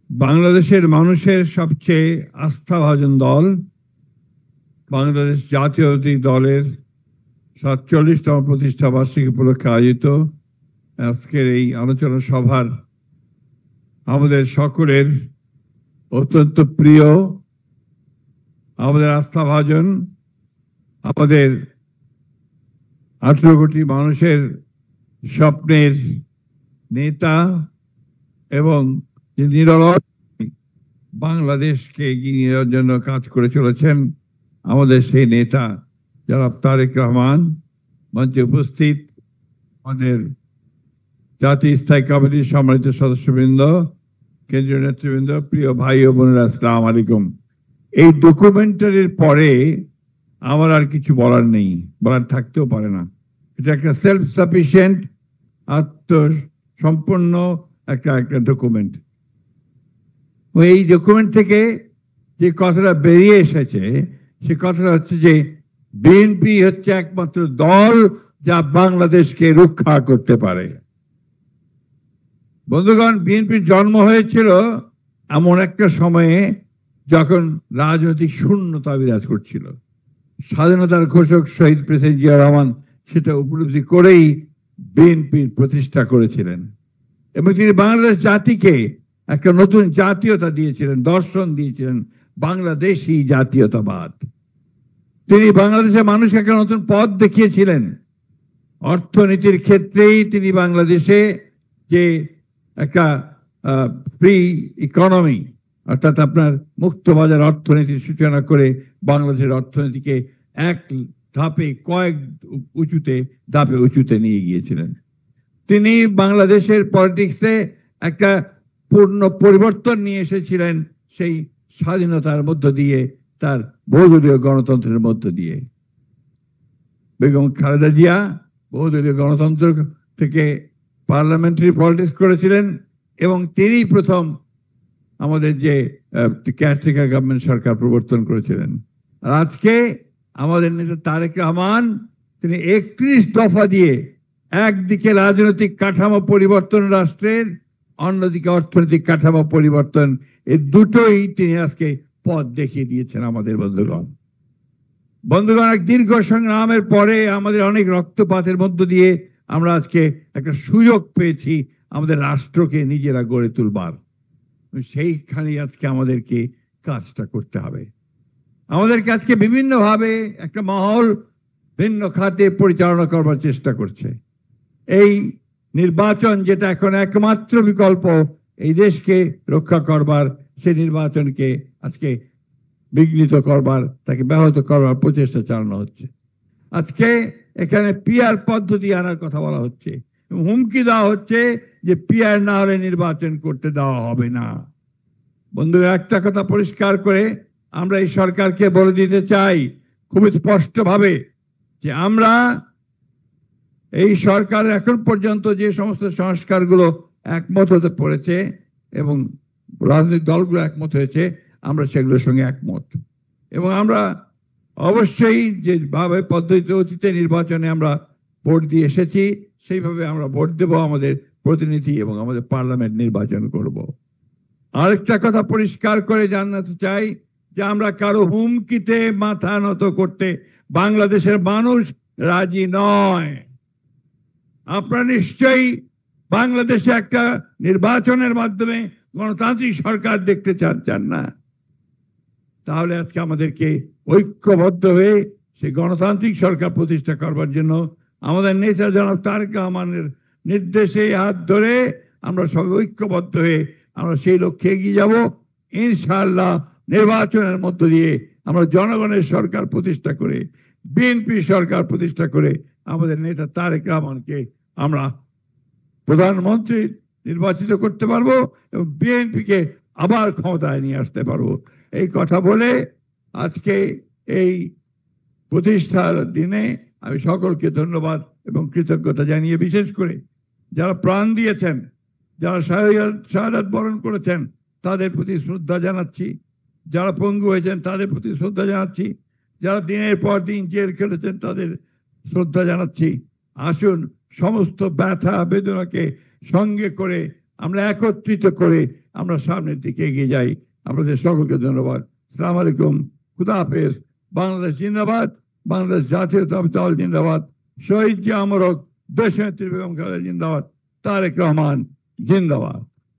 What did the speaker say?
বাংলাদেশের মানুষের সবচেয়ে আস্থাভাজন দল বাংলাদেশ জাতীয়তাবাদী দলের ৪৭তম প্রতিষ্ঠা বার্ষিকী উপলক্ষে আয়োজিত আজকের এই আলোচনা সভার আমাদের সকলের অত্যন্ত প্রিয়, আমাদের আস্থাভাজন, আমাদের ১৮ কোটি মানুষের স্বপ্নের নেতা এবং নিরলস বাংলাদেশকে এগিয়ে নিয়ে যাওয়ার জন্য কাজ করে চলেছেন আমাদের সেই নেতা জনাব তারেক রহমান। মঞ্চে উপস্থিত আমাদের জাতীয় স্থায়ী কমিটির সম্মানিত সদস্যবৃন্দ, কেন্দ্রীয় নেতৃবৃন্দ, প্রিয় ভাই ও বোনেরা, আসসালামু আলাইকুম। এই ডকুমেন্টারির পরে আমার আর কিছু বলার নেই, বলার থাকতেও পারে না। এটা একটা সেলফ সাফিসিয়েন্ট, আত্মসম্পন্ন একটা ডকুমেন্ট। এই ডকুমেন্ট থেকে যে কথাটা বেরিয়ে এসেছে সে কথাটা হচ্ছে যে বিএনপি হচ্ছে একমাত্র দল যা বাংলাদেশকে রক্ষা করতে পারে। বন্ধুগণ, বিএনপির জন্ম হয়েছিল এমন একটা সময়ে যখন রাজনৈতিক শূন্যতা বিরাজ করছিল। স্বাধীনতার ঘোষক শহীদ প্রেসিডেন্ট জিয়া রহমান সেটা উপলব্ধি করেই বিএনপির প্রতিষ্ঠা করেছিলেন এবং তিনি বাংলাদেশ জাতিকে একটা নতুন জাতীয়তা দিয়েছিলেন, দর্শন দিয়েছিলেন, বাংলাদেশী জাতীয়তাবাদ। তিনি বাংলাদেশের মানুষকে একটা নতুন পথ দেখিয়েছিলেন। অর্থনীতির ক্ষেত্রেই তিনি বাংলাদেশে যে একটা ফ্রি ইকোনমি, অর্থাৎ আপনার মুক্ত বাজার অর্থনীতির সূচনা করে বাংলাদেশের অর্থনীতিকে এক ধাপে কয়েক ধাপে উঁচুতে নিয়ে গিয়েছিলেন। তিনি বাংলাদেশের পলিটিক্সে একটা পূর্ণ পরিবর্তন নিয়ে এসেছিলেন সেই স্বাধীনতার মধ্য দিয়ে, তার বহুদলীয় গণতন্ত্রের মধ্য দিয়ে। বেগম খালেদা জিয়া বহুদলীয় গণতন্ত্র থেকে পার্লামেন্টারি পলিটিক্স করেছিলেন এবং তিনি প্রথম আমাদের যে কেয়ারটেকার গভর্নমেন্ট সরকার প্রবর্তন করেছিলেন। আর আজকে আমাদের নেতা তারেক রহমান তিনি ৩১ দফা দিয়ে একদিকে রাজনৈতিক কাঠামো পরিবর্তন রাষ্ট্রের, অন্যদিকে অর্থনৈতিক কাঠামো পরিবর্তন, এই দুটোই তিনি আজকে পথ দেখিয়ে দিয়েছেন আমাদের বন্ধুগণ। এক দীর্ঘ সংগ্রামের পরে আমাদের অনেক রক্তপাতের মধ্য দিয়ে আমরা আজকে একটা সুযোগ পেয়েছি আমাদের রাষ্ট্রকে নিজেরা গড়ে তুলবার। সেইখানেই আজকে আমাদেরকে কাজটা করতে হবে। আমাদেরকে আজকে বিভিন্নভাবে একটা মহল ভিন্ন খাতে পরিচালনা করবার চেষ্টা করছে। এই নির্বাচন যেটা এখন একমাত্র বিকল্প এই দেশকে রক্ষা করবার, সেই নির্বাচনকে আজকে বিঘ্নিত করবার, তাকে ব্যাহত করবার প্রচেষ্টা চালানো হচ্ছে। আজকে এখানে পিআর পদ্ধতি আনার কথা বলা হচ্ছে, হুমকি দেওয়া হচ্ছে যে পিআর না হলে নির্বাচন করতে দেওয়া হবে না। বন্ধুরা, একটা কথা পরিষ্কার করে আমরা এই সরকারকে বলে দিতে চাই খুবই স্পষ্টভাবে যে আমরা এই সরকার এখন পর্যন্ত যে সমস্ত সংস্কারগুলো একমত হতে পড়েছে এবং রাজনৈতিক দলগুলো একমত হয়েছে, আমরা সেগুলোর সঙ্গে একমত এবং আমরা অবশ্যই যেভাবে পদ্ধতিতে অতীতে নির্বাচনে আমরা ভোট দিয়ে এসেছি সেইভাবে আমরা ভোট দেব, আমাদের প্রতিনিধি এবং আমাদের পার্লামেন্ট নির্বাচন করব। আরেকটা কথা পরিষ্কার করে জানাতে চাই যে আমরা কারো হুমকিতে মাথা নত করতে বাংলাদেশের মানুষ রাজি নয়। আপনারা নিশ্চয়ই বাংলাদেশে একটা নির্বাচনের মাধ্যমে গণতান্ত্রিক সরকার দেখতে চান না? তাহলে আজকে আমাদেরকে ঐক্যবদ্ধ হয়ে সেই গণতান্ত্রিক সরকার প্রতিষ্ঠা করবার জন্য আমাদের নেতা জনাব তারেক রহমানের নির্দেশে হাত ধরে আমরা সবাই ঐক্যবদ্ধ হয়ে আমরা সেই লক্ষ্যে এগিয়ে যাব। ইনশাআল্লাহ নির্বাচনের মধ্য দিয়ে আমরা জনগণের সরকার প্রতিষ্ঠা করে, বিএনপি সরকার প্রতিষ্ঠা করে আমাদের নেতা তারেক রহমানকে আমরা প্রধানমন্ত্রী নির্বাচিত করতে পারবো এবং বিএনপিকে আবার ক্ষমতায় নিয়ে আসতে পারবো। এই কথা বলে আজকে এই প্রতিষ্ঠার দিনে আমি সকলকে ধন্যবাদ এবং কৃতজ্ঞতা জানিয়ে, বিশেষ করে যারা প্রাণ দিয়েছেন, যারা শাহাদাত বরণ করেছেন তাদের প্রতি শ্রদ্ধা জানাচ্ছি, যারা পঙ্গু হয়েছেন তাদের প্রতি শ্রদ্ধা জানাচ্ছি, যারা দিনের পর দিন জেল খেটেছেন তাদের শ্রদ্ধা জানাচ্ছি। আসুন সমস্ত ব্যথা বেদনাকে সঙ্গে করে আমরা একত্রিত করে আমরা সামনের দিকে এগিয়ে যাই। আপনাদের সকলকে ধন্যবাদ। আসসালামু আলাইকুম, খুদা হাফেজ। বাংলাদেশ জিন্দাবাদ, বাংলাদেশ জাতীয়তাবাদী দল জিন্দাবাদ, শহীদ জিয়া অমর হোক, দেশনেত্রী বেগম খালেদা জিন্দাবাদ, তারেক রহমান জিন্দাবাদ।